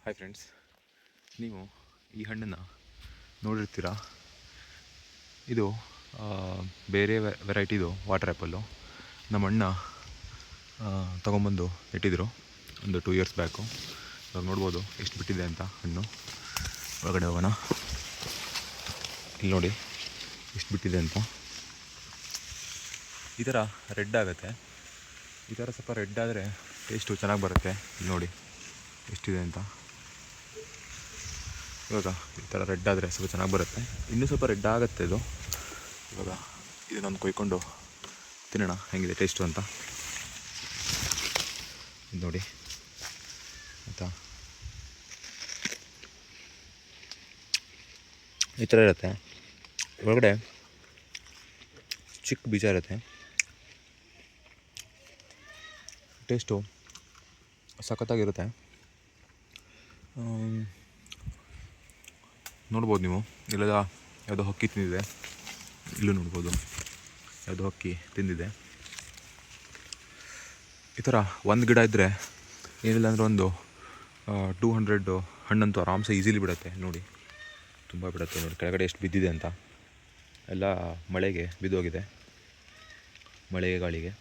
Hi friends, ನೀವು ಈ ಹಣ್ಣನ್ನು ನೋಡಿರ್ತೀರ. ಇದು ಬೇರೆ ವೆರೈಟಿದು ವಾಟರ್ ಆ್ಯಪಲ್ಲು. ನಮ್ಮ ಅಣ್ಣ ತೊಗೊಂಬಂದು ಇಟ್ಟಿದ್ರು ಒಂದು 2 ಇಯರ್ಸ್ ಬ್ಯಾಕು. ಇವಾಗ ನೋಡ್ಬೋದು ಎಷ್ಟು ಬಿಟ್ಟಿದೆ ಅಂತ ಹಣ್ಣು. ಒಳಗಡೆ ಹೋಗೋಣ. ಇಲ್ಲಿ ನೋಡಿ ಎಷ್ಟು ಬಿಟ್ಟಿದೆ ಅಂತ. ಈ ಥರ ರೆಡ್ ಆಗುತ್ತೆ. ಈ ಥರ ಸ್ವಲ್ಪ ರೆಡ್ ಆದರೆ ಟೇಸ್ಟು ಚೆನ್ನಾಗಿ ಬರುತ್ತೆ. ಇಲ್ಲಿ ನೋಡಿ ಎಷ್ಟಿದೆ ಅಂತ. ಇವಾಗ ಈ ಥರ ರೆಡ್ ಆದರೆ ಸ್ವಲ್ಪ ಚೆನ್ನಾಗಿ ಬರುತ್ತೆ. ಇನ್ನೂ ಸ್ವಲ್ಪ ರೆಡ್ ಆಗುತ್ತೆ ಇದು. ಇವಾಗ ಇದನ್ನೊಂದು ಕೊಯ್ಕೊಂಡು ತಿನ್ನೋಣ ಹೆಂಗಿದೆ ಟೇಸ್ಟು ಅಂತ. ಇದು ನೋಡಿ ಆಯಿತಾ, ಈ ಥರ ಇರುತ್ತೆ. ಒಳಗಡೆ ಚಿಕ್ಕ ಬೀಜ ಇರುತ್ತೆ. ಟೇಸ್ಟು ಸಖತ್ತಾಗಿರುತ್ತೆ. ನೋಡ್ಬೋದು ನೀವು. ಇಲ್ಲೆಲ್ಲ ಯಾವುದೋ ಹಕ್ಕಿ ತಿಂದಿದೆ. ಇಲ್ಲೂ ನೋಡ್ಬೋದು ಯಾವುದೋ ಹಕ್ಕಿ ತಿಂದಿದೆ. ಈ ಥರ ಒಂದು ಗಿಡ ಇದ್ದರೆ ಏನಿಲ್ಲ ಅಂದರೆ ಒಂದು 200 ಹಣ್ಣಂತೂ ಆರಾಮ್ಸೆ ಈಸಿಲಿ ಬಿಡುತ್ತೆ. ನೋಡಿ ತುಂಬ ಬಿಡುತ್ತೆ. ನೋಡಿ ಕೆಳಗಡೆ ಎಷ್ಟು ಬಿದ್ದಿದೆ ಅಂತ. ಎಲ್ಲ ಮಳೆಗೆ ಬಿದ್ದೋಗಿದೆ, ಮಳೆಗೆ ಗಾಳಿಗೆ.